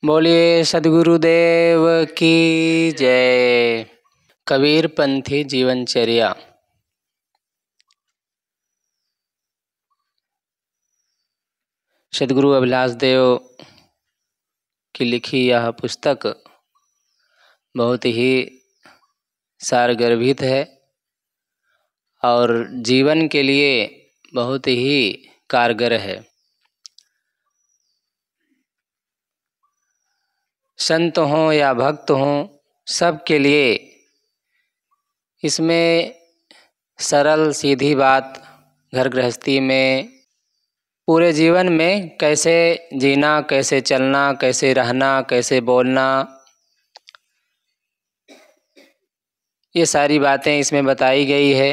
बोलिए सद्गुरुदेव की जय। कबीर पंथी जीवनचर्या। सद्गुरु अभिलाष देव की लिखी यह पुस्तक बहुत ही सारगर्भित है और जीवन के लिए बहुत ही कारगर है। संत हों या भक्त हों, सब के लिए इसमें सरल सीधी बात, घर गृहस्थी में, पूरे जीवन में कैसे जीना, कैसे चलना, कैसे रहना, कैसे बोलना, ये सारी बातें इसमें बताई गई है।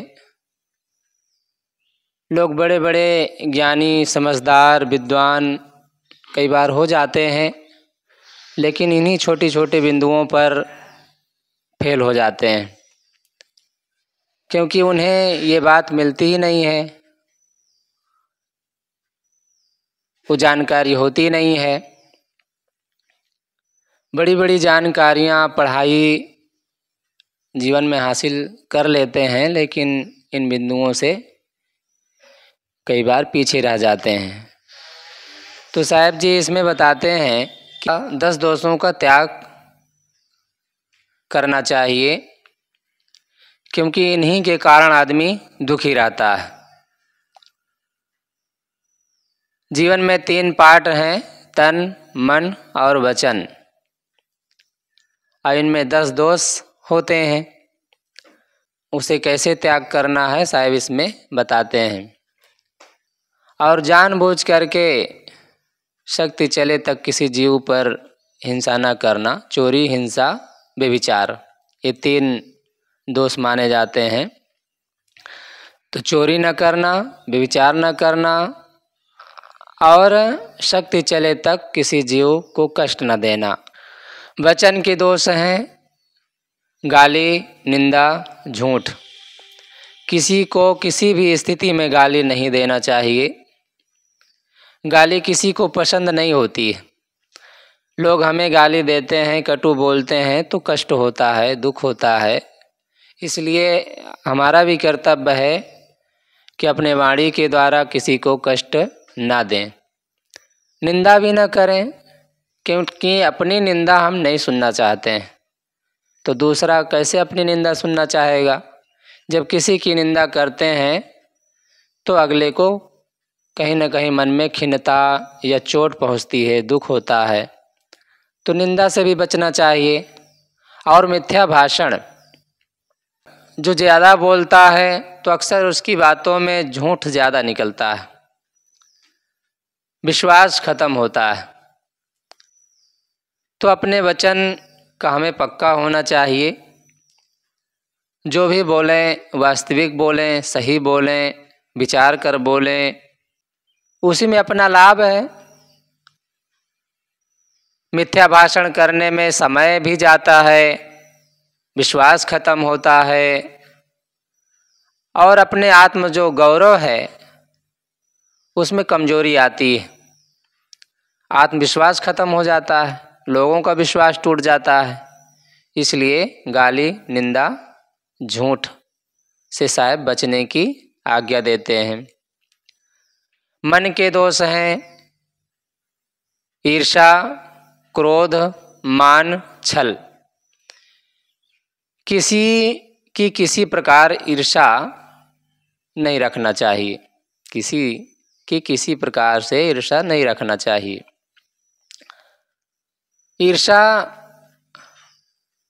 लोग बड़े बड़े ज्ञानी, समझदार, विद्वान कई बार हो जाते हैं, लेकिन इन्हीं छोटी छोटे बिंदुओं पर फेल हो जाते हैं, क्योंकि उन्हें ये बात मिलती ही नहीं है, वो जानकारी होती नहीं है। बड़ी बड़ी जानकारियाँ, पढ़ाई जीवन में हासिल कर लेते हैं, लेकिन इन बिंदुओं से कई बार पीछे रह जाते हैं। तो साहब जी इसमें बताते हैं कि 10 दोषों का त्याग करना चाहिए, क्योंकि इन्हीं के कारण आदमी दुखी रहता है। जीवन में 3 पार्ट हैं, तन, मन और वचन, और इनमें 10 दोष होते हैं। उसे कैसे त्याग करना है साहब इसमें बताते हैं। और जानबूझ करके शक्ति चले तक किसी जीव पर हिंसा न करना, चोरी, हिंसा, व्यभिचार, ये 3 दोष माने जाते हैं। तो चोरी न करना, व्यभिचार न करना और शक्ति चले तक किसी जीव को कष्ट न देना। वचन के दोष हैं गाली, निंदा, झूठ। किसी को किसी भी स्थिति में गाली नहीं देना चाहिए। गाली किसी को पसंद नहीं होती है। लोग हमें गाली देते हैं, कटु बोलते हैं तो कष्ट होता है, दुख होता है। इसलिए हमारा भी कर्तव्य है कि अपने वाणी के द्वारा किसी को कष्ट ना दें। निंदा भी ना करें, क्योंकि अपनी निंदा हम नहीं सुनना चाहते हैं, तो दूसरा कैसे अपनी निंदा सुनना चाहेगा। जब किसी की निंदा करते हैं तो अगले को कहीं ना कहीं मन में खिन्नता या चोट पहुंचती है, दुख होता है। तो निंदा से भी बचना चाहिए। और मिथ्या भाषण, जो ज़्यादा बोलता है तो अक्सर उसकी बातों में झूठ ज़्यादा निकलता है, विश्वास खत्म होता है। तो अपने वचन का हमें पक्का होना चाहिए। जो भी बोलें वास्तविक बोलें, सही बोलें, विचार कर बोलें, उसी में अपना लाभ है। मिथ्या भाषण करने में समय भी जाता है, विश्वास खत्म होता है और अपने आत्म जो गौरव है उसमें कमजोरी आती है, आत्मविश्वास खत्म हो जाता है, लोगों का विश्वास टूट जाता है। इसलिए गाली, निंदा, झूठ से साहब बचने की आज्ञा देते हैं। मन के दोष हैं ईर्ष्या, क्रोध, मान, छल। किसी की किसी प्रकार ईर्ष्या नहीं रखना चाहिए, किसी की किसी प्रकार से ईर्ष्या नहीं रखना चाहिए। ईर्ष्या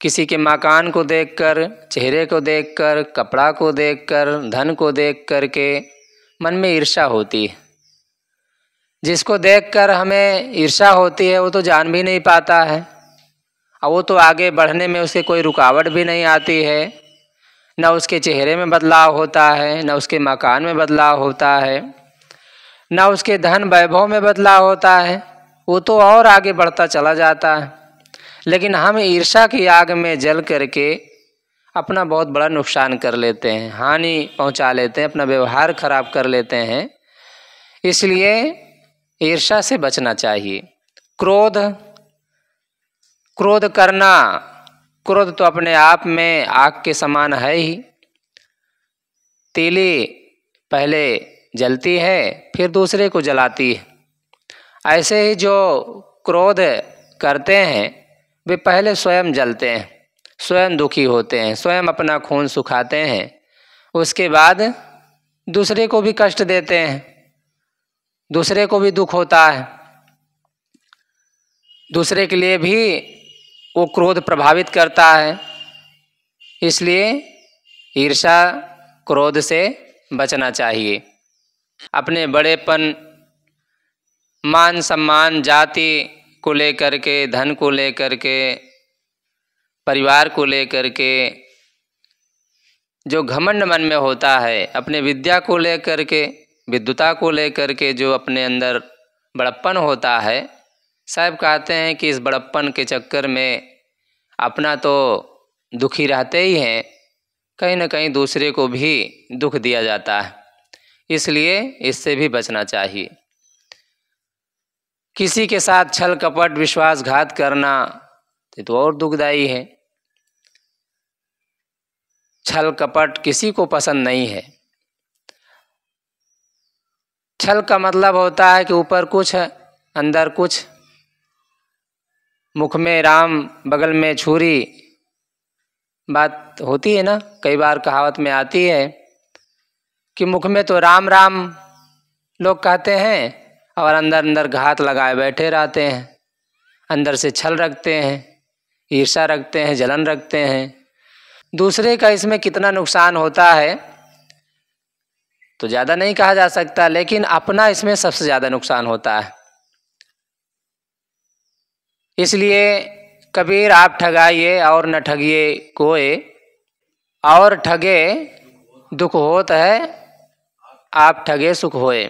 किसी के मकान को देखकर, चेहरे को देखकर, कपड़ा को देखकर, धन को देख कर के मन में ईर्ष्या होती है। जिसको देखकर हमें ईर्ष्या होती है वो तो जान भी नहीं पाता है, और वो तो आगे बढ़ने में उसे कोई रुकावट भी नहीं आती है। न उसके चेहरे में बदलाव होता है, न उसके मकान में बदलाव होता है, न उसके धन वैभव में बदलाव होता है, वो तो और आगे बढ़ता चला जाता है। लेकिन हम ईर्ष्या की आग में जल करके अपना बहुत बड़ा नुकसान कर लेते हैं, हानि पहुंचा लेते हैं, अपना व्यवहार खराब कर लेते हैं। इसलिए ईर्ष्या से बचना चाहिए। क्रोध, क्रोध करना, क्रोध तो अपने आप में आग के समान है ही। तीली पहले जलती है फिर दूसरे को जलाती है। ऐसे ही जो क्रोध करते हैं वे पहले स्वयं जलते हैं, स्वयं दुखी होते हैं, स्वयं अपना खून सुखाते हैं, उसके बाद दूसरे को भी कष्ट देते हैं, दूसरे को भी दुख होता है, दूसरे के लिए भी वो क्रोध प्रभावित करता है। इसलिए ईर्ष्या क्रोध से बचना चाहिए। अपने बड़ेपन, मान सम्मान, जाति को लेकर के, धन को लेकर के, परिवार को लेकर के जो घमंड मन में होता है, अपने विद्या को लेकर के, विद्वता को लेकर के जो अपने अंदर बड़प्पन होता है, साहब कहते हैं कि इस बड़प्पन के चक्कर में अपना तो दुखी रहते ही हैं, कहीं न कहीं दूसरे को भी दुख दिया जाता है। इसलिए इससे भी बचना चाहिए। किसी के साथ छल कपट विश्वासघात करना तो और दुखदाई है। छल कपट किसी को पसंद नहीं है। छल का मतलब होता है कि ऊपर कुछ अंदर कुछ, मुख में राम बगल में छुरी, बात होती है ना, कई बार कहावत में आती है कि मुख में तो राम राम लोग कहते हैं और अंदर अंदर घात लगाए बैठे रहते हैं, अंदर से छल रखते हैं, ईर्ष्या रखते हैं, जलन रखते हैं। दूसरे का इसमें कितना नुकसान होता है तो ज़्यादा नहीं कहा जा सकता, लेकिन अपना इसमें सबसे ज़्यादा नुकसान होता है। इसलिए कबीर आप ठगाइए और न ठगिए कोई, और ठगे दुख होत है, आप ठगे सुख होए।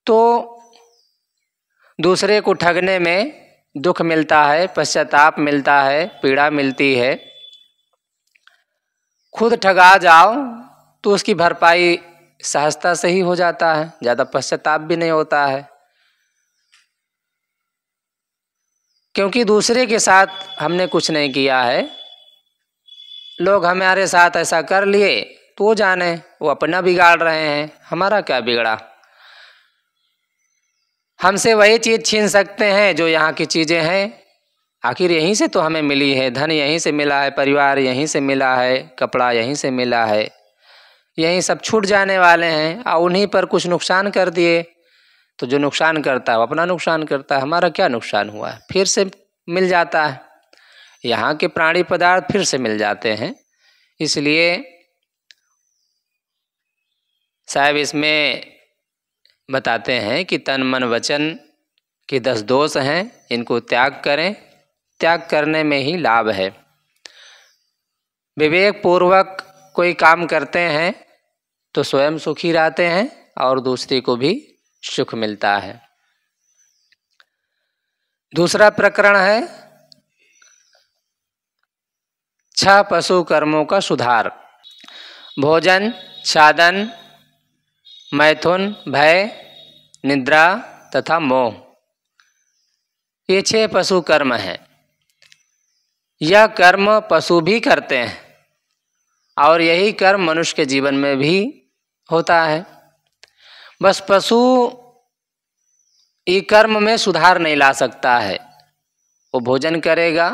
तो दूसरे को ठगने में दुख मिलता है, पश्चाताप मिलता है, पीड़ा मिलती है। खुद ठगा जाओ तो उसकी भरपाई सहजता से ही हो जाता है, ज़्यादा पश्चाताप भी नहीं होता है। क्योंकि दूसरे के साथ हमने कुछ नहीं किया है, लोग हमारे साथ ऐसा कर लिए तो वो जाने, वो अपना बिगाड़ रहे हैं, हमारा क्या बिगड़ा। हमसे वही चीज़ छीन सकते हैं जो यहाँ की चीज़ें हैं, आखिर यहीं से तो हमें मिली है, धन यहीं से मिला है, परिवार यहीं से मिला है, कपड़ा यहीं से मिला है, यहीं सब छूट जाने वाले हैं। और उन्हीं पर कुछ नुकसान कर दिए तो जो नुकसान करता है वो अपना नुकसान करता है, हमारा क्या नुकसान हुआ है, फिर से मिल जाता है, यहाँ के प्राणी पदार्थ फिर से मिल जाते हैं। इसलिए साहब इसमें बताते हैं कि तन मन वचन के 10 दोष हैं, इनको त्याग करें, त्याग करने में ही लाभ है। विवेक पूर्वक कोई काम करते हैं तो स्वयं सुखी रहते हैं और दूसरे को भी सुख मिलता है। दूसरा प्रकरण है 6 पशु कर्मों का सुधार। भोजन, साधन, मैथुन, भय, निद्रा तथा मोह, ये 6 पशु कर्म हैं। यह कर्म पशु भी करते हैं और यही कर्म मनुष्य के जीवन में भी होता है। बस पशु ये कर्म में सुधार नहीं ला सकता है। वो भोजन करेगा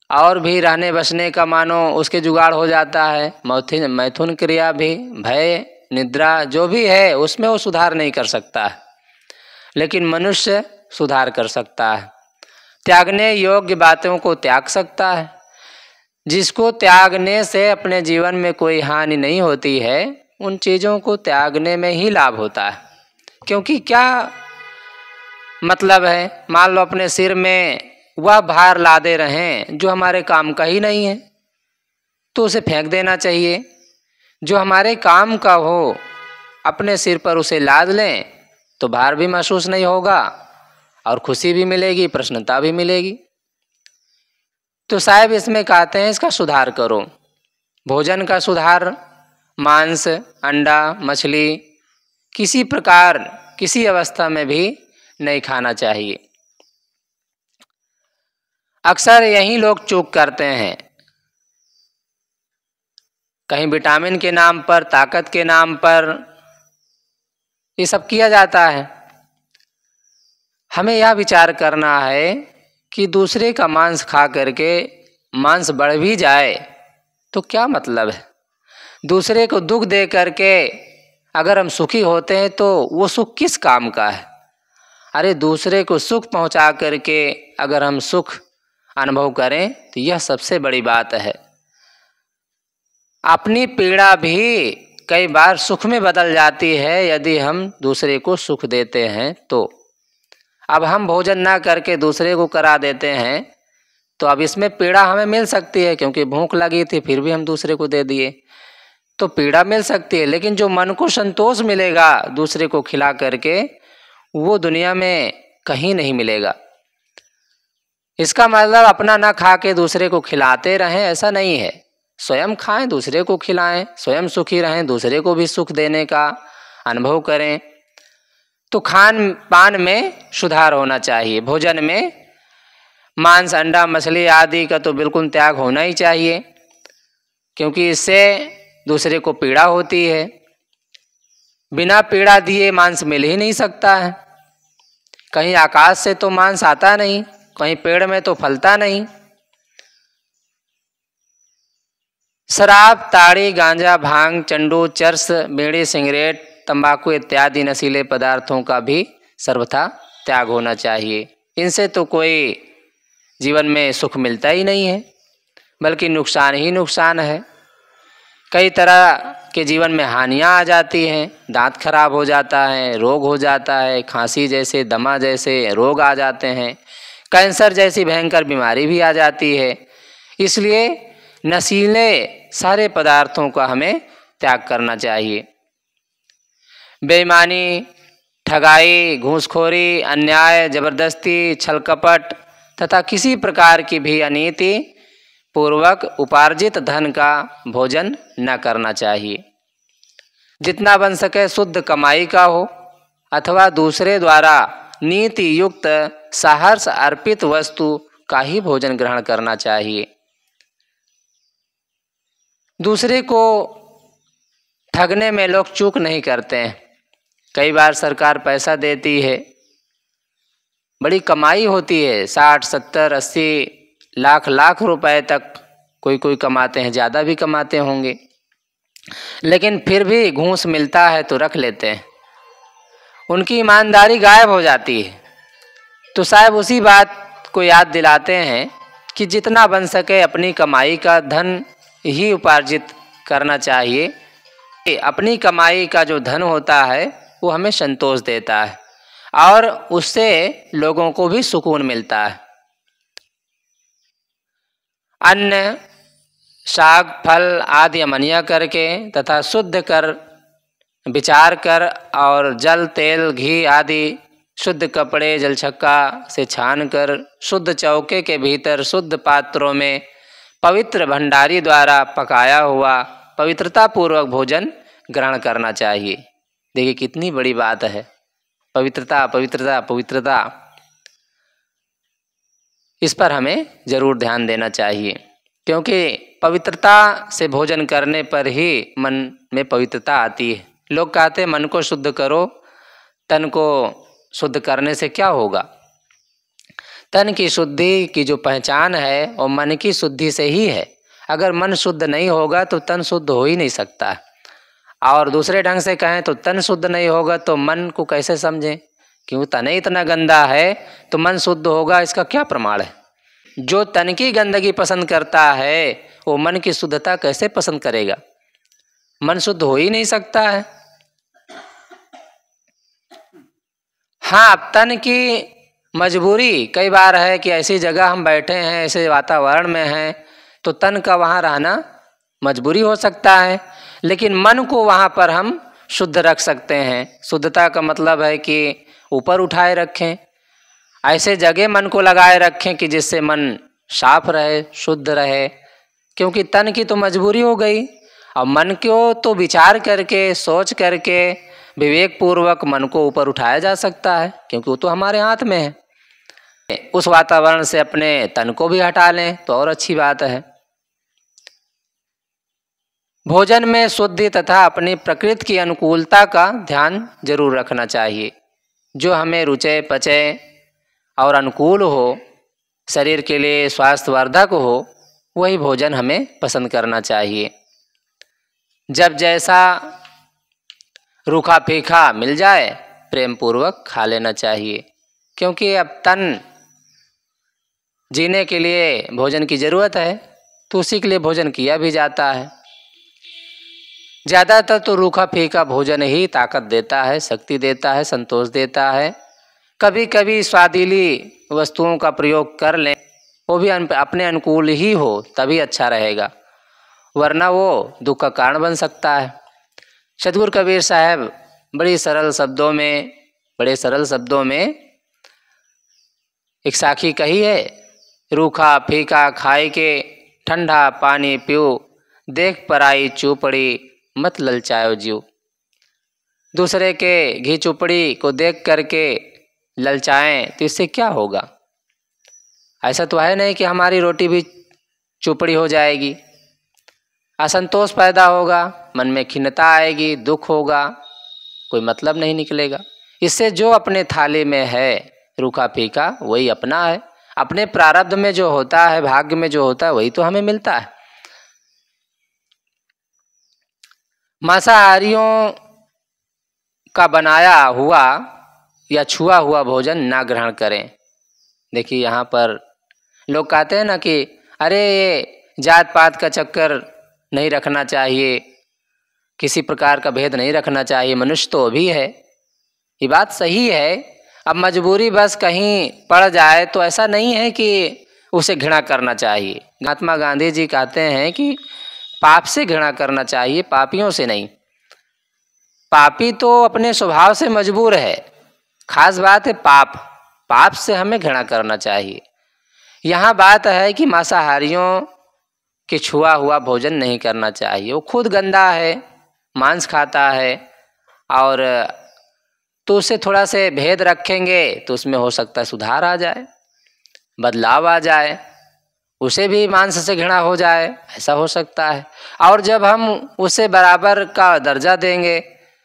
और भी रहने बसने का मानो उसके जुगाड़ हो जाता है, मैथुन क्रिया भी, भय, निद्रा जो भी है उसमें वो सुधार नहीं कर सकता है, लेकिन मनुष्य सुधार कर सकता है। त्यागने योग्य बातों को त्याग सकता है। जिसको त्यागने से अपने जीवन में कोई हानि नहीं होती है, उन चीज़ों को त्यागने में ही लाभ होता है। क्योंकि क्या मतलब है, मान लो अपने सिर में वह भार लादे रहें जो हमारे काम का ही नहीं है, तो उसे फेंक देना चाहिए। जो हमारे काम का हो अपने सिर पर उसे लाद लें तो भार भी महसूस नहीं होगा और खुशी भी मिलेगी, प्रसन्नता भी मिलेगी। तो साहब इसमें कहते हैं इसका सुधार करो। भोजन का सुधार, मांस, अंडा, मछली किसी प्रकार किसी अवस्था में भी नहीं खाना चाहिए। अक्सर यही लोग चूक करते हैं। कहीं विटामिन के नाम पर, ताकत के नाम पर ये सब किया जाता है। हमें यह विचार करना है कि दूसरे का मांस खा करके मांस बढ़ भी जाए तो क्या मतलब है। दूसरे को दुख दे करके अगर हम सुखी होते हैं तो वो सुख किस काम का है। अरे दूसरे को सुख पहुंचा करके अगर हम सुख अनुभव करें तो यह सबसे बड़ी बात है। अपनी पीड़ा भी कई बार सुख में बदल जाती है यदि हम दूसरे को सुख देते हैं तो। अब हम भोजन ना करके दूसरे को करा देते हैं तो अब इसमें पीड़ा हमें मिल सकती है, क्योंकि भूख लगी थी फिर भी हम दूसरे को दे दिए तो पीड़ा मिल सकती है। लेकिन जो मन को संतोष मिलेगा दूसरे को खिला करके, वो दुनिया में कहीं नहीं मिलेगा। इसका मतलब अपना ना खा के दूसरे को खिलाते रहें ऐसा नहीं है। स्वयं खाएं, दूसरे को खिलाएं, स्वयं सुखी रहें, दूसरे को भी सुख देने का अनुभव करें। तो खान पान में सुधार होना चाहिए। भोजन में मांस, अंडा, मछली आदि का तो बिल्कुल त्याग होना ही चाहिए, क्योंकि इससे दूसरे को पीड़ा होती है। बिना पीड़ा दिए मांस मिल ही नहीं सकता है। कहीं आकाश से तो मांस आता नहीं, कहीं पेड़ में तो फलता नहीं। शराब, ताड़ी, गांजा, भांग, चंडू, चरस, बीड़ी, सिगरेट, तंबाकू इत्यादि नशीले पदार्थों का भी सर्वथा त्याग होना चाहिए। इनसे तो कोई जीवन में सुख मिलता ही नहीं है, बल्कि नुकसान ही नुकसान है। कई तरह के जीवन में हानियां आ जाती हैं। दांत खराब हो जाता है, रोग हो जाता है, खांसी जैसे, दमा जैसे रोग आ जाते हैं, कैंसर जैसी भयंकर बीमारी भी आ जाती है। इसलिए नशीले सारे पदार्थों का हमें त्याग करना चाहिए। बेईमानी, ठगाई, घूसखोरी, अन्याय, जबरदस्ती, छलकपट तथा किसी प्रकार की भी अनीति पूर्वक उपार्जित धन का भोजन न करना चाहिए। जितना बन सके शुद्ध कमाई का हो अथवा दूसरे द्वारा नीति युक्त सहर्ष अर्पित वस्तु का ही भोजन ग्रहण करना चाहिए। दूसरे को ठगने में लोग चूक नहीं करते हैं। कई बार सरकार पैसा देती है, बड़ी कमाई होती है, 60, 70, 80 लाख रुपए तक कोई कोई कमाते हैं, ज़्यादा भी कमाते होंगे, लेकिन फिर भी घूस मिलता है तो रख लेते हैं। उनकी ईमानदारी गायब हो जाती है। तो साहब उसी बात को याद दिलाते हैं कि जितना बन सके अपनी कमाई का धन ही उपार्जित करना चाहिए। अपनी कमाई का जो धन होता है वो हमें संतोष देता है और उससे लोगों को भी सुकून मिलता है। अन्न, साग, फल आदि अमनिया करके तथा शुद्ध कर विचार कर और जल, तेल, घी आदि शुद्ध कपड़े जलछक्का से छान कर शुद्ध चौके के भीतर शुद्ध पात्रों में पवित्र भंडारी द्वारा पकाया हुआ पवित्रता पूर्वक भोजन ग्रहण करना चाहिए। देखिए कितनी बड़ी बात है, पवित्रता पवित्रता पवित्रता। इस पर हमें जरूर ध्यान देना चाहिए, क्योंकि पवित्रता से भोजन करने पर ही मन में पवित्रता आती है। लोग कहते हैं मन को शुद्ध करो, तन को शुद्ध करने से क्या होगा। तन की शुद्धि की जो पहचान है वो मन की शुद्धि से ही है। अगर मन शुद्ध नहीं होगा तो तन शुद्ध हो ही नहीं सकता। और दूसरे ढंग से कहें तो तन शुद्ध नहीं होगा तो मन को कैसे समझें, क्यों तन ही इतना गंदा है तो मन शुद्ध होगा, इसका क्या प्रमाण है। जो तन की गंदगी पसंद करता है वो मन की शुद्धता कैसे पसंद करेगा। मन शुद्ध हो ही नहीं सकता है। हाँ, तन की मजबूरी कई बार है कि ऐसी जगह हम बैठे हैं, ऐसे वातावरण में हैं तो तन का वहाँ रहना मजबूरी हो सकता है, लेकिन मन को वहाँ पर हम शुद्ध रख सकते हैं। शुद्धता का मतलब है कि ऊपर उठाए रखें, ऐसे जगह मन को लगाए रखें कि जिससे मन साफ रहे, शुद्ध रहे। क्योंकि तन की तो मजबूरी हो गई और मन को तो विचार करके, सोच करके, विवेक पूर्वक मन को ऊपर उठाया जा सकता है, क्योंकि वो तो हमारे हाथ में है। उस वातावरण से अपने तन को भी हटा लें तो और अच्छी बात है। भोजन में शुद्धि तथा अपनी प्रकृति की अनुकूलता का ध्यान जरूर रखना चाहिए। जो हमें रुचे पचे और अनुकूल हो, शरीर के लिए स्वास्थ्यवर्धक हो, वही भोजन हमें पसंद करना चाहिए। जब जैसा रूखा फीका मिल जाए प्रेम पूर्वक खा लेना चाहिए, क्योंकि अब तन जीने के लिए भोजन की ज़रूरत है, तो उसी के लिए भोजन किया भी जाता है। ज़्यादातर तो रूखा फीका भोजन ही ताकत देता है, शक्ति देता है, संतोष देता है। कभी कभी स्वादिली वस्तुओं का प्रयोग कर लें, वो भी अपने अनुकूल ही हो तभी अच्छा रहेगा, वरना वो दुख का कारण बन सकता है। सतगुरु कबीर साहब बड़े सरल शब्दों में एक साखी कही है, रूखा फीका खाए के ठंडा पानी पियो, देख पराई चूपड़ी मत ललचाओ जीव। दूसरे के घी चुपड़ी को देख करके ललचाएं तो इससे क्या होगा? ऐसा तो है नहीं कि हमारी रोटी भी चुपड़ी हो जाएगी। असंतोष पैदा होगा, मन में खिन्नता आएगी, दुख होगा, कोई मतलब नहीं निकलेगा। इससे जो अपने थाली में है रूखा फीका वही अपना है। अपने प्रारब्ध में जो होता है, भाग्य में जो होता है, वही तो हमें मिलता है। मांसाहारियों का बनाया हुआ या छुआ हुआ भोजन ना ग्रहण करें। देखिए यहाँ पर लोग कहते हैं ना कि अरे ये जात पात का चक्कर नहीं रखना चाहिए, किसी प्रकार का भेद नहीं रखना चाहिए, मनुष्य तो भी है। ये बात सही है। अब मजबूरी बस कहीं पड़ जाए तो ऐसा नहीं है कि उसे घृणा करना चाहिए। महात्मा गांधी जी कहते हैं कि पाप से घृणा करना चाहिए, पापियों से नहीं। पापी तो अपने स्वभाव से मजबूर है, खास बात है पाप से हमें घृणा करना चाहिए। यहाँ बात है कि मांसाहारियों के छुआ हुआ भोजन नहीं करना चाहिए। वो खुद गंदा है, मांस खाता है, और तो उससे थोड़ा से भेद रखेंगे तो उसमें हो सकता है सुधार आ जाए, बदलाव आ जाए, उसे भी मांस से घृणा हो जाए, ऐसा हो सकता है। और जब हम उसे बराबर का दर्जा देंगे,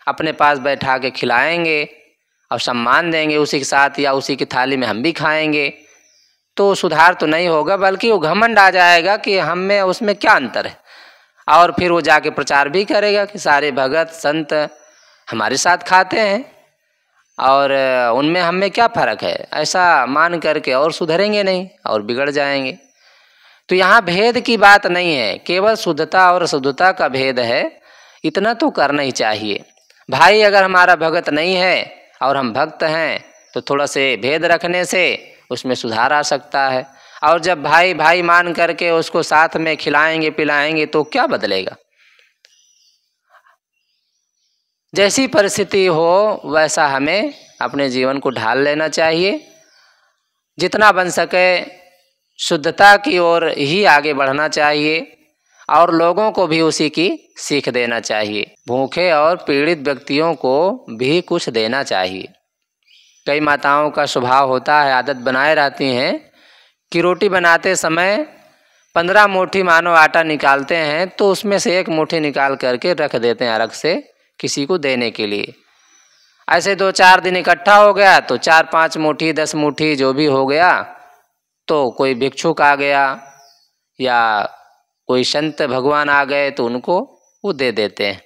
अपने पास बैठा के खिलाएंगे और सम्मान देंगे उसी के साथ, या उसी की थाली में हम भी खाएंगे, तो सुधार तो नहीं होगा, बल्कि वो घमंड आ जाएगा कि हम में उसमें क्या अंतर है। और फिर वो जाके प्रचार भी करेगा कि सारे भगत संत हमारे साथ खाते हैं और उनमें हम में क्या फ़र्क है, ऐसा मान करके और सुधरेंगे नहीं और बिगड़ जाएंगे। तो यहाँ भेद की बात नहीं है, केवल शुद्धता और अशुद्धता का भेद है। इतना तो करना ही चाहिए। भाई अगर हमारा भगत नहीं है और हम भक्त हैं तो थोड़ा से भेद रखने से उसमें सुधार आ सकता है। और जब भाई भाई मान करके उसको साथ में खिलाएंगे पिलाएंगे तो क्या बदलेगा? जैसी परिस्थिति हो वैसा हमें अपने जीवन को ढाल लेना चाहिए। जितना बन सके शुद्धता की ओर ही आगे बढ़ना चाहिए और लोगों को भी उसी की सीख देना चाहिए। भूखे और पीड़ित व्यक्तियों को भी कुछ देना चाहिए। कई माताओं का स्वभाव होता है, आदत बनाए रहती हैं कि रोटी बनाते समय 15 मुट्ठी मानो आटा निकालते हैं तो उसमें से 1 मुट्ठी निकाल करके रख देते हैं अलग से किसी को देने के लिए। ऐसे 2-4 दिन इकट्ठा हो गया तो 4-5 मुट्ठी 10 मुट्ठी जो भी हो गया, तो कोई भिक्षुक आ गया या कोई संत भगवान आ गए तो उनको वो दे देते हैं।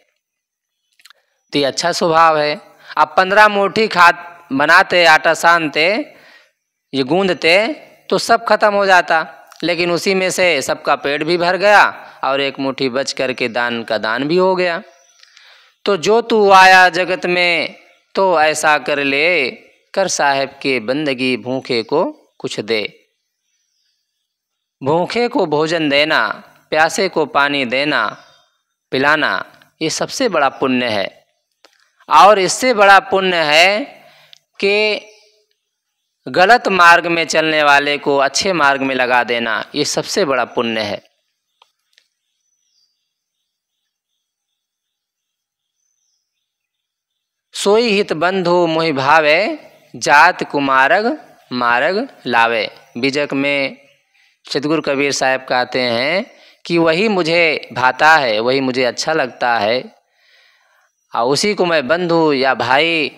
तो ये अच्छा स्वभाव है। अब 15 मुट्ठी बनाते, आटा सानते, ये गूंदते तो सब खत्म हो जाता, लेकिन उसी में से सबका पेट भी भर गया और 1 मुट्ठी बच करके दान का दान भी हो गया। तो जो तू आया जगत में तो ऐसा कर ले, कर साहेब के बंदगी भूखे को कुछ दे। भूखे को भोजन देना, प्यासे को पानी देना पिलाना, ये सबसे बड़ा पुण्य है। और इससे बड़ा पुण्य है कि गलत मार्ग में चलने वाले को अच्छे मार्ग में लगा देना, ये सबसे बड़ा पुण्य है। सोई हित बंधु मोहि भावे, जात कुमारग मार्ग लावे। बीजक में सतगुरु कबीर साहब कहते हैं कि वही मुझे भाता है, वही मुझे अच्छा लगता है और उसी को मैं बंधु या भाई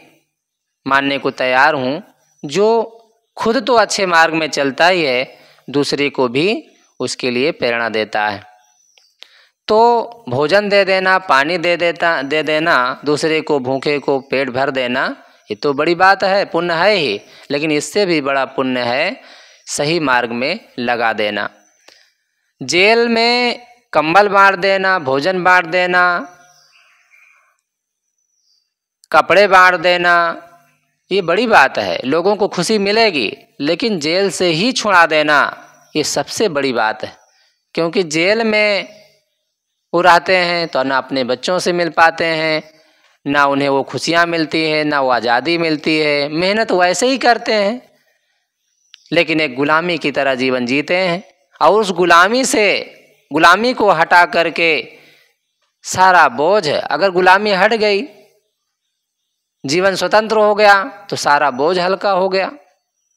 मानने को तैयार हूँ, जो खुद तो अच्छे मार्ग में चलता ही है, दूसरे को भी उसके लिए प्रेरणा देता है। तो भोजन दे देना, पानी दे देना, दूसरे को भूखे को पेट भर देना, ये तो बड़ी बात है, पुण्य है ही, लेकिन इससे भी बड़ा पुण्य है सही मार्ग में लगा देना। जेल में कंबल बांट देना, भोजन बांट देना, कपड़े बांट देना, ये बड़ी बात है, लोगों को खुशी मिलेगी, लेकिन जेल से ही छुड़ा देना ये सबसे बड़ी बात है। क्योंकि जेल में वो रहते हैं तो ना अपने बच्चों से मिल पाते हैं, ना उन्हें वो खुशियाँ मिलती है, ना वो आज़ादी मिलती है। मेहनत वैसे ही करते हैं, लेकिन एक गुलामी की तरह जीवन जीते हैं। और उस गुलामी को हटा करके सारा बोझ, अगर गुलामी हट गई, जीवन स्वतंत्र हो गया, तो सारा बोझ हल्का हो गया,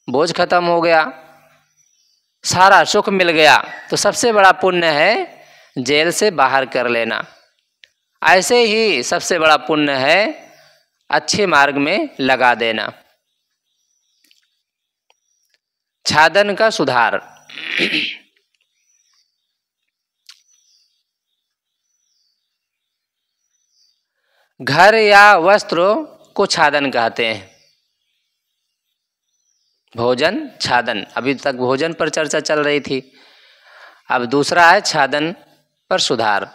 बोझ खत्म हो गया, सारा सुख मिल गया। तो सबसे बड़ा पुण्य है जेल से बाहर कर लेना। ऐसे ही सबसे बड़ा पुण्य है अच्छे मार्ग में लगा देना। छादन का सुधार। घर या वस्त्र को छादन कहते हैं। भोजन, छादन, अभी तक भोजन पर चर्चा चल रही थी, अब दूसरा है छादन पर सुधार।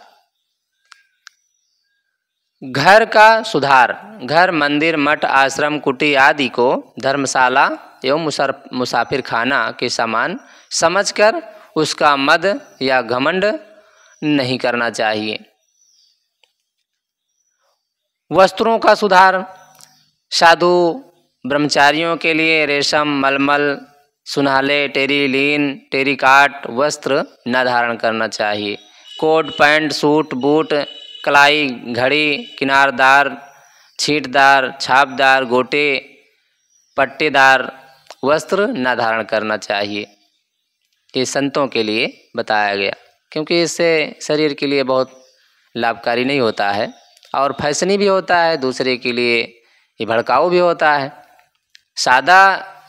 घर का सुधार, घर, मंदिर, मठ, आश्रम, कुटी आदि को धर्मशाला एवं मुसाफिर खाना के समान समझकर उसका मद या घमंड नहीं करना चाहिए। वस्त्रों का सुधार, साधु ब्रह्मचारियों के लिए रेशम, मलमल, सुनहले, टेरिलीन, टेरिकाट वस्त्र न धारण करना चाहिए। कोट, पैंट, सूट, बूट, कलाई, घड़ी, किनारदार, छींटदार, छापदार, गोटे, पट्टेदार वस्त्र न धारण करना चाहिए। ये संतों के लिए बताया गया, क्योंकि इससे शरीर के लिए बहुत लाभकारी नहीं होता है और फैशनी भी होता है, दूसरे के लिए ये भड़काऊ भी होता है। सादा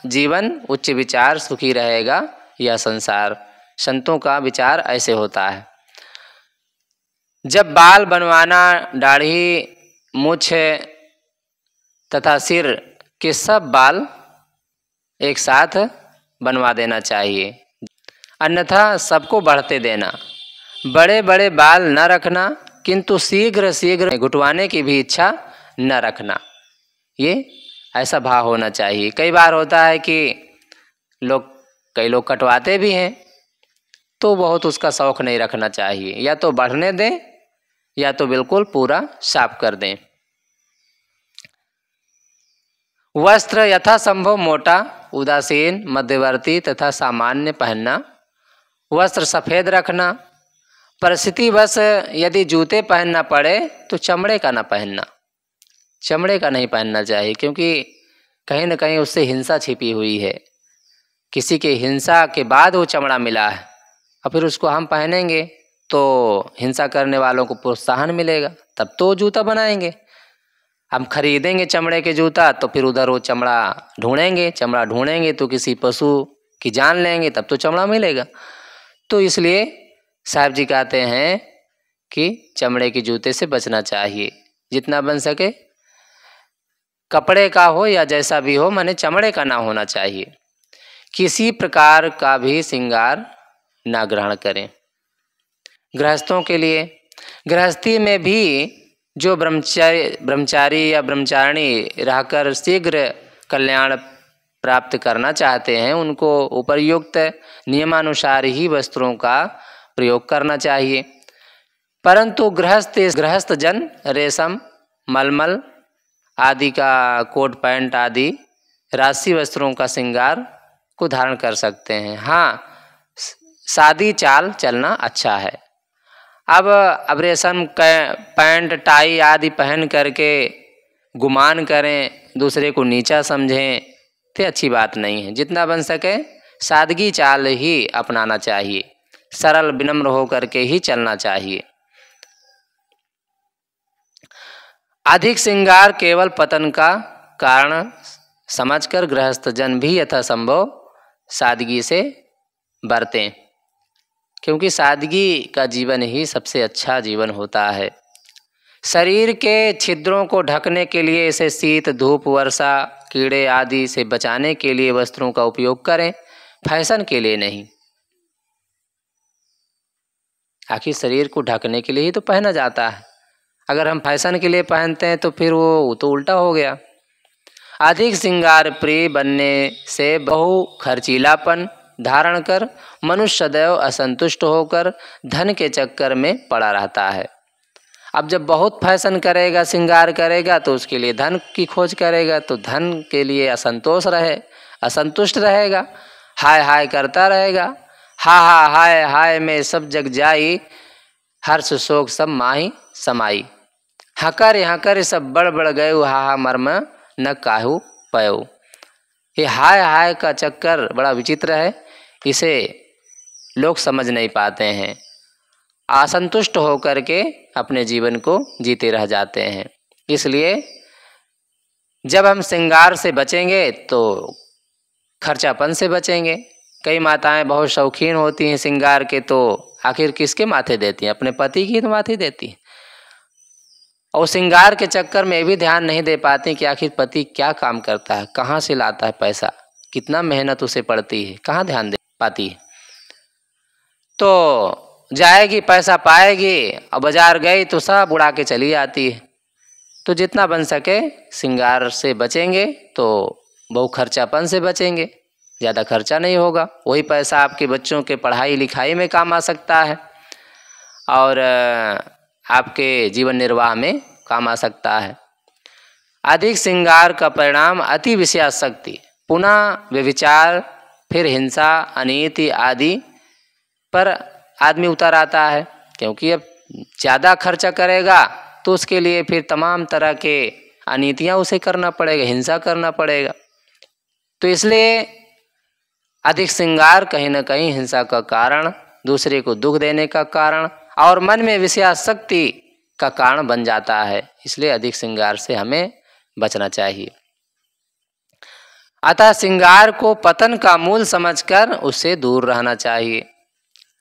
जीवन, उच्च विचार, सुखी रहेगा यह संसार। संतों का विचार ऐसे होता है। जब बाल बनवाना, दाढ़ी, मूछ तथा सिर के सब बाल एक साथ बनवा देना चाहिए, अन्यथा सबको बढ़ते देना। बड़े बड़े बाल न रखना, किंतु शीघ्र शीघ्र गुटवाने की भी इच्छा न रखना, ये ऐसा भाव होना चाहिए। कई बार होता है कि कई लोग कटवाते भी हैं, तो बहुत उसका शौक नहीं रखना चाहिए, या तो बढ़ने दें या तो बिल्कुल पूरा साफ कर दें। वस्त्र यथासंभव मोटा, उदासीन, मध्यवर्ती तथा सामान्य पहनना। वस्त्र सफ़ेद रखना। परिस्थितिवश यदि जूते पहनना पड़े तो चमड़े का ना पहनना, चमड़े का नहीं पहनना चाहिए, क्योंकि कहीं न कहीं उससे हिंसा छिपी हुई है। किसी के हिंसा के बाद वो चमड़ा मिला है और फिर उसको हम पहनेंगे तो हिंसा करने वालों को प्रोत्साहन मिलेगा, तब तो जूता बनाएंगे। हम खरीदेंगे चमड़े के जूता तो फिर उधर वो चमड़ा ढूंढेंगे तो किसी पशु की जान लेंगे, तब तो चमड़ा मिलेगा। तो इसलिए साहब जी कहते हैं कि चमड़े के जूते से बचना चाहिए, जितना बन सके कपड़े का हो या जैसा भी हो, माने चमड़े का ना होना चाहिए। किसी प्रकार का भी श्रृंगार ना ग्रहण करें। गृहस्थों के लिए, गृहस्थी में भी जो ब्रह्मचारी या ब्रह्मचारिणी रहकर शीघ्र कल्याण प्राप्त करना चाहते हैं, उनको उपर्युक्त नियमानुसार ही वस्त्रों का प्रयोग करना चाहिए। परंतु गृहस्थ जन रेशम, मलमल आदि का कोट पैंट आदि राशि वस्त्रों का श्रृंगार को धारण कर सकते हैं। हाँ, सादी चाल चलना अच्छा है। अब रेशम पैंट टाई आदि पहन करके गुमान करें, दूसरे को नीचा समझें, तो अच्छी बात नहीं है। जितना बन सके सादगी चाल ही अपनाना चाहिए, सरल विनम्र होकर के ही चलना चाहिए। अधिक श्रृंगार केवल पतन का कारण समझकर गृहस्थ जन भी यथासंभव सादगी से बरतें, क्योंकि सादगी का जीवन ही सबसे अच्छा जीवन होता है। शरीर के छिद्रों को ढकने के लिए इसे शीत, धूप, वर्षा, कीड़े आदि से बचाने के लिए वस्त्रों का उपयोग करें, फैशन के लिए नहीं। आखिर शरीर को ढकने के लिए ही तो पहना जाता है। अगर हम फैशन के लिए पहनते हैं तो फिर वो तो उल्टा हो गया। अधिक श्रृंगार प्रिय बनने से बहु खर्चीलापन धारण कर मनुष्य सदैव असंतुष्ट होकर धन के चक्कर में पड़ा रहता है। अब जब बहुत फैशन करेगा, श्रृंगार करेगा, तो उसके लिए धन की खोज करेगा, तो धन के लिए असंतुष्ट रहेगा, हाय हाय करता रहेगा। हा हा हाय हाय में सब जग जाई, हर्ष शोक सब माही समाई। हकर सब बड़ बड़ गयु, हा हा मर्म न काहू पयऊ। ये हाय हाय का चक्कर बड़ा विचित्र है, इसे लोग समझ नहीं पाते हैं। असंतुष्ट होकर के अपने जीवन को जीते रह जाते हैं। इसलिए जब हम श्रृंगार से बचेंगे तो खर्चापन से बचेंगे। कई माताएं बहुत शौकीन होती हैं श्रृंगार के, तो आखिर किसके माथे देती हैं? अपने पति की तो माथे देती हैं। और श्रृंगार के चक्कर में भी ध्यान नहीं दे पाती कि आखिर पति क्या काम करता है, कहाँ से लाता है पैसा, कितना मेहनत उसे पड़ती है, कहाँ ध्यान दे पाती है। तो जाएगी, पैसा पाएगी, और बाजार गई तो सब उड़ा के चली आती है। तो जितना बन सके श्रृंगार से बचेंगे तो बहु खर्चापन से बचेंगे, ज़्यादा खर्चा नहीं होगा। वही पैसा आपके बच्चों के पढ़ाई लिखाई में काम आ सकता है और आपके जीवन निर्वाह में काम आ सकता है। अधिक श्रृंगार का परिणाम अति विषयासक्ति, पुनः व्यभिचार, फिर हिंसा, अनीति आदि पर आदमी उतर आता है। क्योंकि अब ज़्यादा खर्चा करेगा तो उसके लिए फिर तमाम तरह के अनीतियाँ उसे करना पड़ेगा, हिंसा करना पड़ेगा। तो इसलिए अधिक श्रृंगार कहीं न कहीं हिंसा का कारण, दूसरे को दुख देने का कारण और मन में विषयासक्ति का कारण बन जाता है। इसलिए अधिक श्रृंगार से हमें बचना चाहिए। अतः श्रृंगार को पतन का मूल समझकर उससे दूर रहना चाहिए।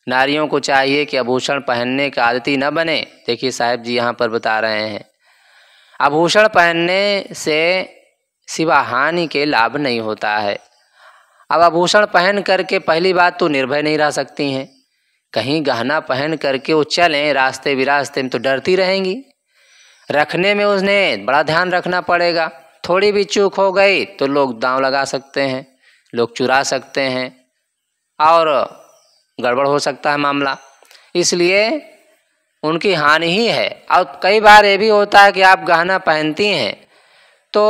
नारियों को चाहिए कि आभूषण पहनने का आदती न बने। देखिए साहब जी यहाँ पर बता रहे हैं, आभूषण पहनने से सिवा हानि के लाभ नहीं होता है। अब आभूषण पहन करके पहली बात तो निर्भय नहीं रह सकती हैं। कहीं गहना पहन करके वो चलें रास्ते विरास्ते में तो डरती रहेंगी। रखने में उसने बड़ा ध्यान रखना पड़ेगा। थोड़ी भी चूक हो गई तो लोग दांव लगा सकते हैं, लोग चुरा सकते हैं और गड़बड़ हो सकता है मामला। इसलिए उनकी हानि ही है। और कई बार ये भी होता है कि आप गहना पहनती हैं तो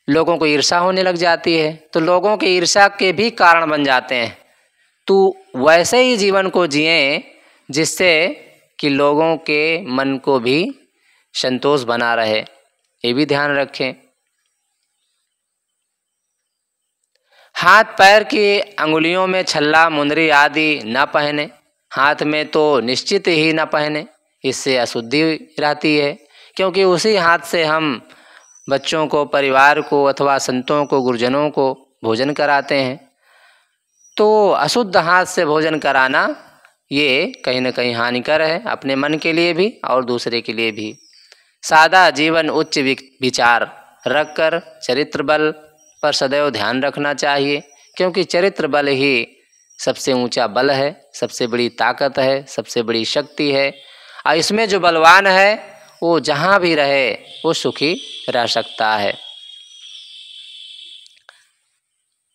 लोगों को ईर्ष्या होने लग जाती है, तो लोगों की ईर्ष्या के भी कारण बन जाते हैं। तो वैसे ही जीवन को जिएं जिससे कि लोगों के मन को भी संतोष बना रहे, ये भी ध्यान रखें। हाथ पैर की अंगुलियों में छल्ला मुंदरी आदि न पहने, हाथ में तो निश्चित ही न पहने, इससे अशुद्धि रहती है। क्योंकि उसी हाथ से हम बच्चों को, परिवार को अथवा संतों को, गुरुजनों को भोजन कराते हैं। तो अशुद्ध हाथ से भोजन कराना ये कहीं न कहीं हानिकर है, अपने मन के लिए भी और दूसरे के लिए भी। सादा जीवन उच्च विचार रखकर चरित्र बल पर सदैव ध्यान रखना चाहिए। क्योंकि चरित्र बल ही सबसे ऊंचा बल है, सबसे बड़ी ताकत है, सबसे बड़ी शक्ति है। और इसमें जो बलवान है वो जहाँ भी रहे वो सुखी रह सकता है।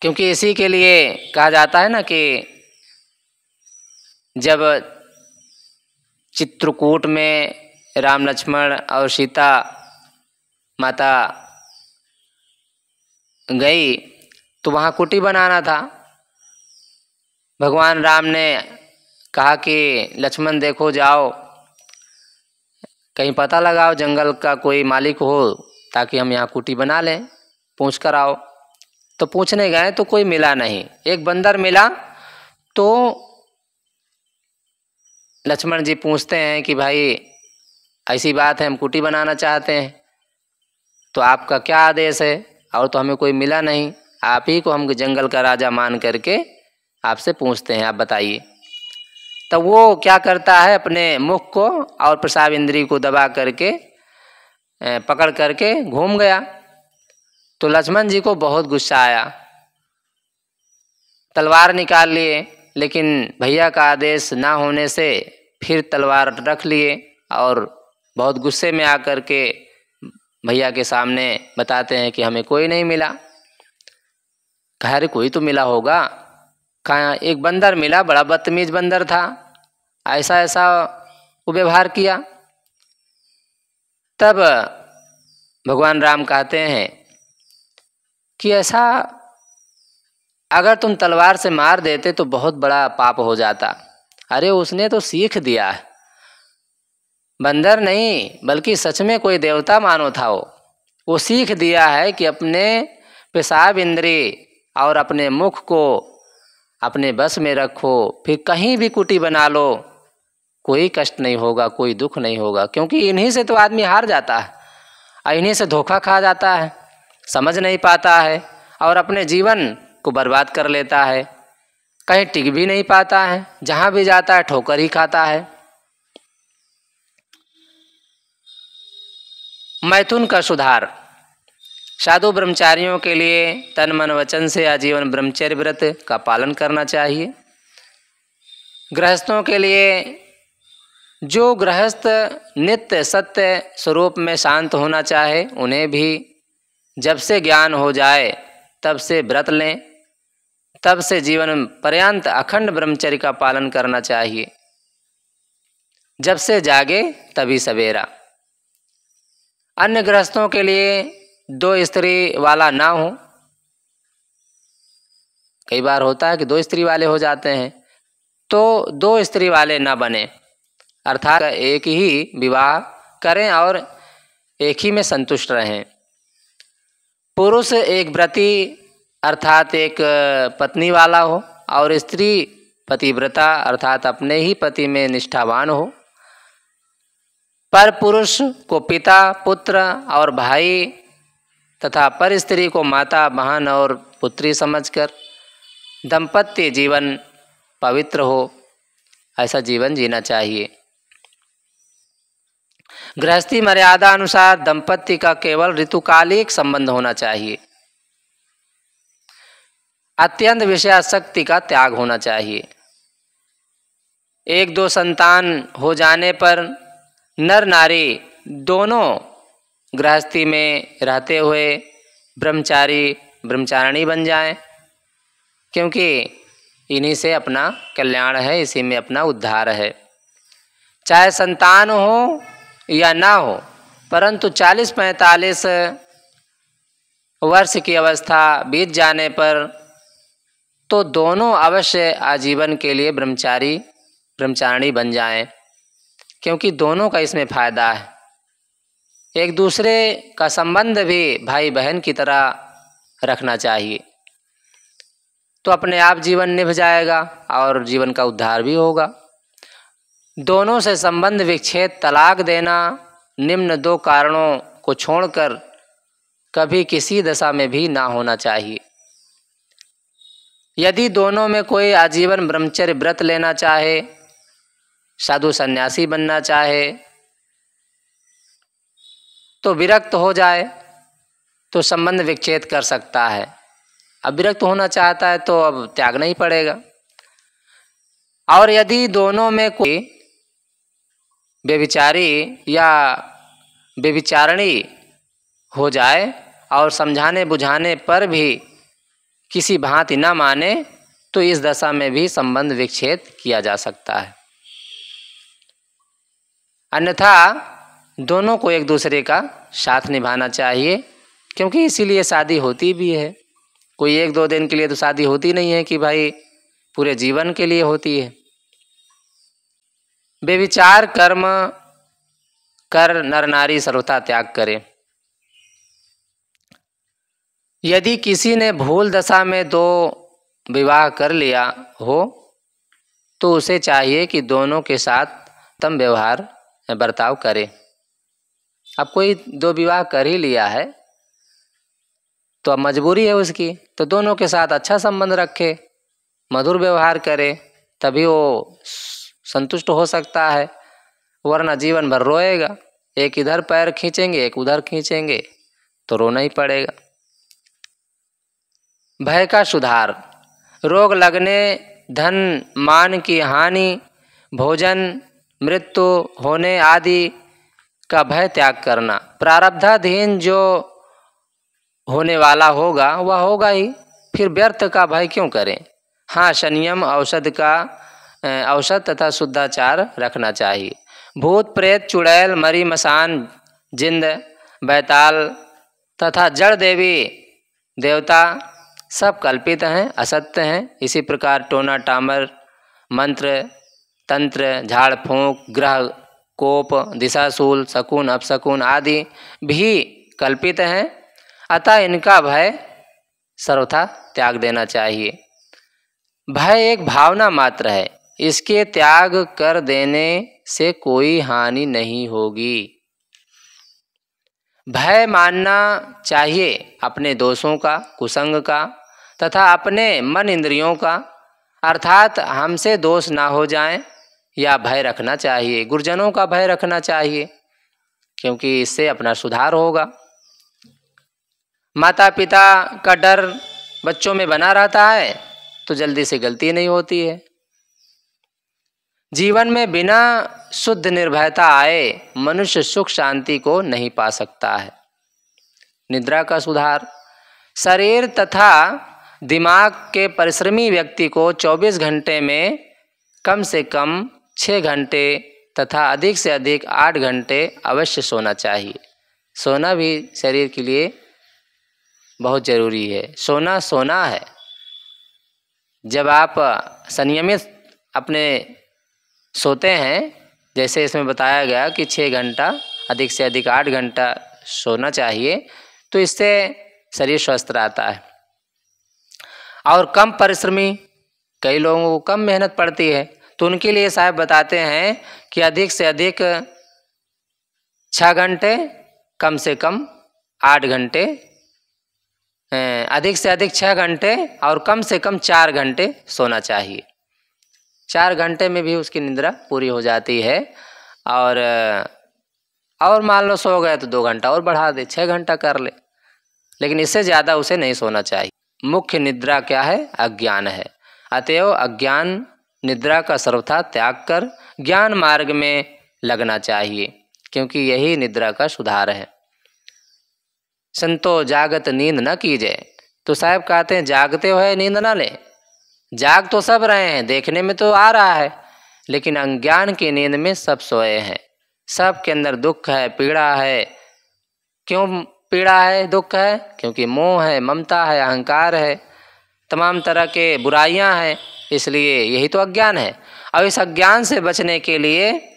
क्योंकि इसी के लिए कहा जाता है ना कि जब चित्रकूट में राम लक्ष्मण और सीता माता गई तो वहाँ कुटी बनाना था। भगवान राम ने कहा कि लक्ष्मण देखो, जाओ कहीं पता लगाओ, जंगल का कोई मालिक हो ताकि हम यहाँ कुटी बना लें, पूछ कर आओ। तो पूछने गए तो कोई मिला नहीं। एक बंदर मिला तो लक्ष्मण जी पूछते हैं कि भाई ऐसी बात है, हम कुटी बनाना चाहते हैं, तो आपका क्या आदेश है? और तो हमें कोई मिला नहीं, आप ही को हम जंगल का राजा मान करके आपसे पूछते हैं, आप बताइए। तो वो क्या करता है, अपने मुख को और प्रसाद इंद्री को दबा करके पकड़ करके घूम गया। तो लक्ष्मण जी को बहुत गुस्सा आया, तलवार निकाल लिए, लेकिन भैया का आदेश ना होने से फिर तलवार रख लिए और बहुत गुस्से में आकर के भैया के सामने बताते हैं कि हमें कोई नहीं मिला। कहा अरे कोई तो मिला होगा। कहा एक बंदर मिला, बड़ा बदतमीज बंदर था, ऐसा ऐसा वो व्यवहार किया। तब भगवान राम कहते हैं कि ऐसा अगर तुम तलवार से मार देते तो बहुत बड़ा पाप हो जाता। अरे उसने तो सीख दिया है, बंदर नहीं बल्कि सच में कोई देवता मानो था। वो सीख दिया है कि अपने पेशाब इंद्री और अपने मुख को अपने बस में रखो, फिर कहीं भी कुटी बना लो, कोई कष्ट नहीं होगा, कोई दुख नहीं होगा। क्योंकि इन्हीं से तो आदमी हार जाता है और इन्हीं से धोखा खा जाता है, समझ नहीं पाता है और अपने जीवन को बर्बाद कर लेता है, कहीं टिक भी नहीं पाता है, जहाँ भी जाता है ठोकर ही खाता है। मैथुन का सुधार। साधु ब्रह्मचारियों के लिए तन मन वचन से आजीवन ब्रह्मचर्य व्रत का पालन करना चाहिए। गृहस्थों के लिए जो गृहस्थ नित्य सत्य स्वरूप में शांत होना चाहे, उन्हें भी जब से ज्ञान हो जाए तब से व्रत लें, तब से जीवन पर्यंत अखंड ब्रह्मचर्य का पालन करना चाहिए। जब से जागे तभी सवेरा। अन्य गृहस्थों के लिए 2 स्त्री वाला ना हो। कई बार होता है कि 2 स्त्री वाले हो जाते हैं, तो 2 स्त्री वाले ना बने, अर्थात एक ही विवाह करें और एक ही में संतुष्ट रहें। पुरुष एक व्रती अर्थात एक पत्नी वाला हो और स्त्री पतिव्रता अर्थात अपने ही पति में निष्ठावान हो। पर पुरुष को पिता, पुत्र और भाई तथा पर स्त्री को माता, बहन और पुत्री समझकर दाम्पत्य जीवन पवित्र हो, ऐसा जीवन जीना चाहिए। गृहस्थी मर्यादा अनुसार दंपत्ति का केवल ऋतुकालिक संबंध होना चाहिए। अत्यंत विषयासक्ति का त्याग होना चाहिए। 1-2 संतान हो जाने पर नर नारी दोनों गृहस्थी में रहते हुए ब्रह्मचारी ब्रह्मचारिणी बन जाएं, क्योंकि इन्हीं से अपना कल्याण है, इसी में अपना उद्धार है। चाहे संतान हो या ना हो, परंतु 40-45 वर्ष की अवस्था बीत जाने पर तो दोनों अवश्य आजीवन के लिए ब्रह्मचारी ब्रह्मचारिणी बन जाएं, क्योंकि दोनों का इसमें फायदा है। एक दूसरे का संबंध भी भाई बहन की तरह रखना चाहिए, तो अपने आप जीवन निभ जाएगा और जीवन का उद्धार भी होगा। दोनों से संबंध विच्छेद, तलाक देना, निम्न 2 कारणों को छोड़कर कभी किसी दशा में भी ना होना चाहिए। यदि दोनों में कोई आजीवन ब्रह्मचर्य व्रत लेना चाहे, साधु सन्यासी बनना चाहे, तो विरक्त हो जाए तो संबंध विच्छेद कर सकता है। अब विरक्त होना चाहता है तो अब त्यागना ही पड़ेगा। और यदि दोनों में कोई व्यभिचारी या व्यभिचारिणी हो जाए और समझाने बुझाने पर भी किसी भांति न माने, तो इस दशा में भी संबंध विच्छेद किया जा सकता है। अन्यथा दोनों को एक दूसरे का साथ निभाना चाहिए, क्योंकि इसीलिए शादी होती भी है। कोई 1-2 दिन के लिए तो शादी होती नहीं है कि भाई पूरे जीवन के लिए होती है। व्यभिचार कर्म कर नर नारी सर्वथा त्याग करे। यदि किसी ने भूल दशा में 2 विवाह कर लिया हो तो उसे चाहिए कि दोनों के साथ उत्तम व्यवहार बर्ताव करे। अब कोई 2 विवाह कर ही लिया है तो अब मजबूरी है उसकी, तो दोनों के साथ अच्छा संबंध रखे, मधुर व्यवहार करे, तभी वो संतुष्ट हो सकता है, वरना जीवन भर रोएगा। एक इधर पैर खींचेंगे, एक उधर खींचेंगे तो रोना ही पड़ेगा। भय का सुधार। रोग लगने, धन मान की हानि, भोजन मृत्यु होने आदि का भय त्याग करना। प्रारब्धाधीन जो होने वाला होगा वह होगा ही, फिर व्यर्थ का भय क्यों करें। हाँ, संयम, औषध तथा शुद्धाचार रखना चाहिए। भूत प्रेत, चुड़ैल, मरी मसान, जिंद, बैताल तथा जड़ देवी देवता सब कल्पित हैं, असत्य हैं। इसी प्रकार टोना टामर, मंत्र तंत्र, झाड़ फूंक, ग्रह कोप, दिशाशूल, शकुन अपशकुन आदि भी कल्पित हैं, अतः इनका भय सर्वथा त्याग देना चाहिए। भय एक भावना मात्र है, इसके त्याग कर देने से कोई हानि नहीं होगी। भय मानना चाहिए अपने दोषों का, कुसंग का तथा अपने मन इंद्रियों का, अर्थात हमसे दोष ना हो जाएं या भय रखना चाहिए। गुरुजनों का भय रखना चाहिए क्योंकि इससे अपना सुधार होगा। माता पिता का डर बच्चों में बना रहता है तो जल्दी से गलती नहीं होती है। जीवन में बिना शुद्ध निर्भयता आए मनुष्य सुख शांति को नहीं पा सकता है। निद्रा का सुधार। शरीर तथा दिमाग के परिश्रमी व्यक्ति को 24 घंटे में कम से कम 6 घंटे तथा अधिक से अधिक 8 घंटे अवश्य सोना चाहिए। सोना भी शरीर के लिए बहुत ज़रूरी है। सोना है। जब आप संयमित अपने सोते हैं, जैसे इसमें बताया गया कि 6 घंटा अधिक से अधिक 8 घंटा सोना चाहिए, तो इससे शरीर स्वस्थ रहता है। और कम परिश्रमी, कई लोगों को कम मेहनत पड़ती है, तो उनके लिए साहब बताते हैं कि अधिक से अधिक 6 घंटे, कम से कम 8 घंटे, अधिक से अधिक 6 घंटे और कम से कम 4 घंटे सोना चाहिए। 4 घंटे में भी उसकी निद्रा पूरी हो जाती है। और मान लो सो गए तो 2 घंटा और बढ़ा दे, 6 घंटा कर ले, लेकिन इससे ज़्यादा उसे नहीं सोना चाहिए। मुख्य निद्रा क्या है? अज्ञान है। अतएव अज्ञान निद्रा का सर्वथा त्याग कर ज्ञान मार्ग में लगना चाहिए, क्योंकि यही निद्रा का सुधार है। संतो जागत नींद न कीजिए। तो साहब कहते हैं जागते हुए नींद ना ले। जाग तो सब रहे हैं, देखने में तो आ रहा है, लेकिन अज्ञान की नींद में सब सोए हैं। सब के अंदर दुख है, पीड़ा है। क्यों पीड़ा है, दुख है? क्योंकि मोह है, ममता है, अहंकार है, तमाम तरह के बुराइयां हैं, इसलिए यही तो अज्ञान है। और इस अज्ञान से बचने के लिए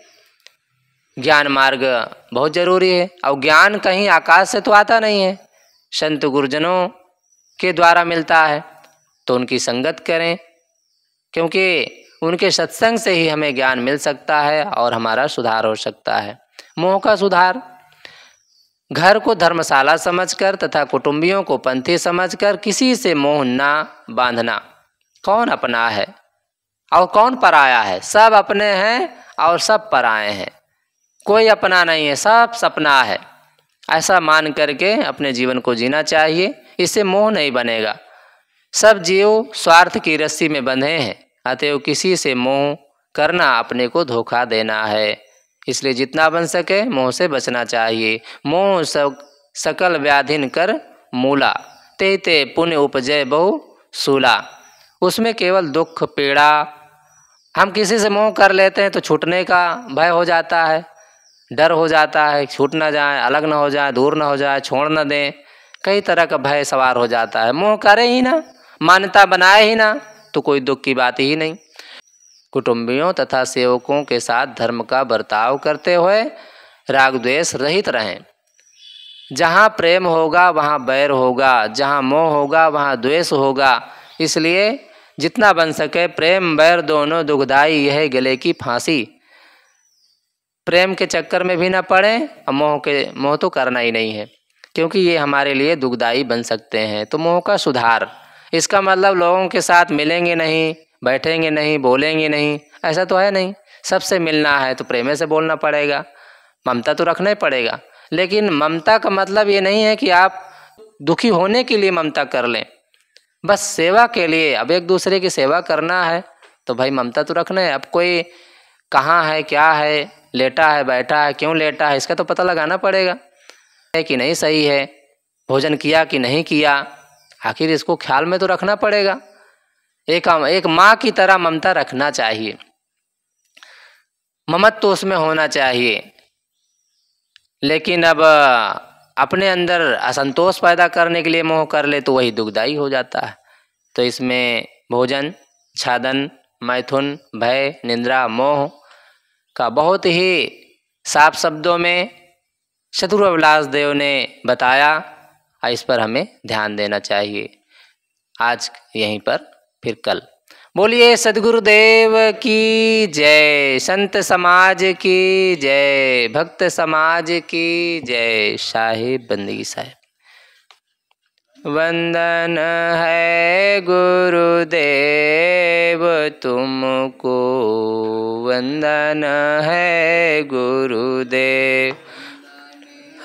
ज्ञान मार्ग बहुत ज़रूरी है। और ज्ञान कहीं आकाश से तो आता नहीं है, संत गुरुजनों के द्वारा मिलता है। तो उनकी संगत करें, क्योंकि उनके सत्संग से ही हमें ज्ञान मिल सकता है और हमारा सुधार हो सकता है। मोह का सुधार। घर को धर्मशाला समझकर तथा कुटुंबियों को पंथी समझकर किसी से मोह ना बांधना। कौन अपना है और कौन पराया है? सब अपने हैं और सब पराए हैं। कोई अपना नहीं है, सब सपना है। ऐसा मान करके अपने जीवन को जीना चाहिए, इससे मोह नहीं बनेगा। सब जीव स्वार्थ की रस्सी में बंधे हैं, अतएव किसी से मोह करना अपने को धोखा देना है। इसलिए जितना बन सके मोह से बचना चाहिए। मोह सकल व्याधिन कर मूला, ते ते पुण्य उपजय बहु सूला। उसमें केवल दुख पीड़ा। हम किसी से मोह कर लेते हैं तो छूटने का भय हो जाता है, डर हो जाता है, छूट ना जाए, अलग ना हो जाए, दूर ना हो जाए, छोड़ ना दें, कई तरह का भय सवार हो जाता है। मोह करे ही ना, मान्यता बनाए ही ना, तो कोई दुख की बात ही नहीं। कुटुंबियों तथा सेवकों के साथ धर्म का बर्ताव करते हुए राग द्वेष रहित रहें। जहाँ प्रेम होगा वहाँ बैर होगा, जहाँ मोह होगा वहाँ द्वेष होगा। इसलिए जितना बन सके प्रेम बैर दोनों दुखदाई, यह गले की फांसी। प्रेम के चक्कर में भी ना पड़े और मोह तो करना ही नहीं है, क्योंकि ये हमारे लिए दुखदाई बन सकते हैं। तो मोह का सुधार, इसका मतलब लोगों के साथ मिलेंगे नहीं, बैठेंगे नहीं, बोलेंगे नहीं, ऐसा तो है नहीं। सबसे मिलना है तो प्रेम से बोलना पड़ेगा, ममता तो रखना ही पड़ेगा। लेकिन ममता का मतलब ये नहीं है कि आप दुखी होने के लिए ममता कर लें, बस सेवा के लिए। अब एक दूसरे की सेवा करना है तो भाई ममता तो रखना है। अब कोई कहाँ है, क्या है, लेटा है, बैठा है, क्यों लेटा है, इसका तो पता लगाना पड़ेगा है कि नहीं सही है, भोजन किया कि नहीं किया, आखिर इसको ख्याल में तो रखना पड़ेगा। एक माँ की तरह ममता रखना चाहिए, ममत्व तो उसमें होना चाहिए। लेकिन अब अपने अंदर असंतोष पैदा करने के लिए मोह कर ले तो वही दुखदाई हो जाता है। तो इसमें भोजन, छादन, मैथुन, भय, निंद्रा, मोह का बहुत ही साफ शब्दों में चतुर विलास देव ने बताया, और इस पर हमें ध्यान देना चाहिए। आज यहीं पर, फिर कल। बोलिए सद्गुरुदेव की जय, संत समाज की जय, भक्त समाज की जय। साहिब बंदगी साहिब। वंदन है गुरुदेव तुमको, वंदन है गुरुदेव,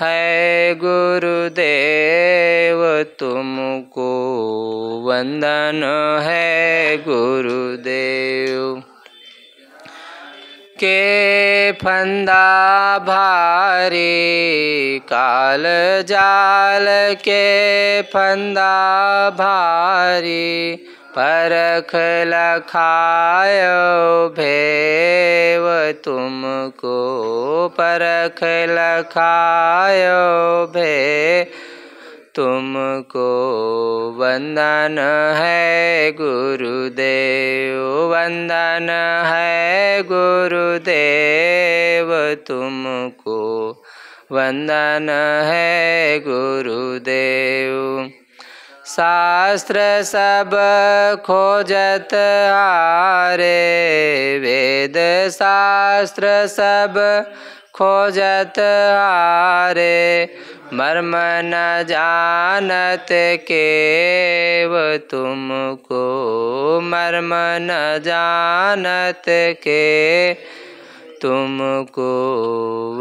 है गुरुदेव तुमको, वंदन है गुरुदेव। के फंदा भारी काल जाल, के फंदा भारी परख लखायो भेव तुमको, परख लखायो भेव तुमको, वंदन है गुरुदेव, वंदन है गुरुदेव तुमको, वंदन है गुरुदेव। शास्त्र सब खोजत हारे, वेद शास्त्र सब खोजत हारे, मर्म न जानत केव तुमको, मर्म न जानत के तुमको,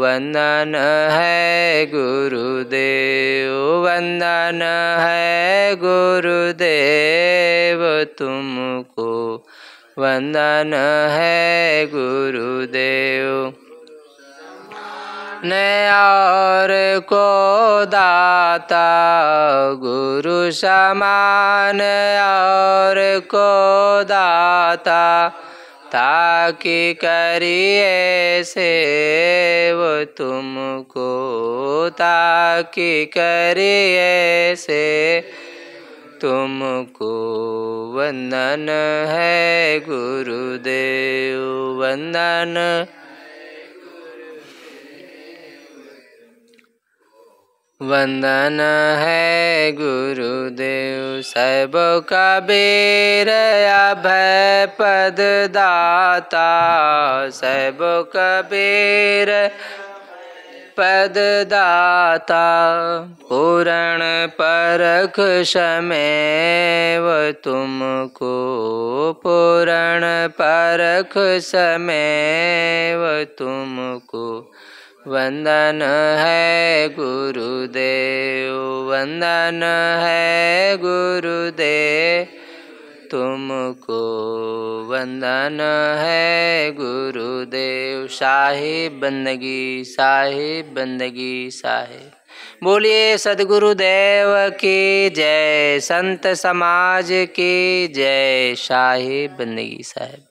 वंदन है गुरुदेव, वंदन है गुरुदेव तुमको, वंदन है गुरुदेव। न और को दाता गुरु समान, और को दाता ताकि करिए सेव तुमको, ताकि करिए से तुमको, वंदन है गुरुदेव, वंदन वंदन है गुरुदेव। सब कबीर अभय पद दाता, सब कबीर पद दाता, पूर्ण परख समेव तुमको, पूर्ण परख समेव तुमको, वंदन है गुरुदेव, वंदन है गुरुदेव तुमको, वंदन है गुरुदेव। साहिब बंदगी, साहिब बंदगी साहिब। बोलिए सद्गुरुदेव की जय, संत समाज की जय। साहिब बंदगी साहिब।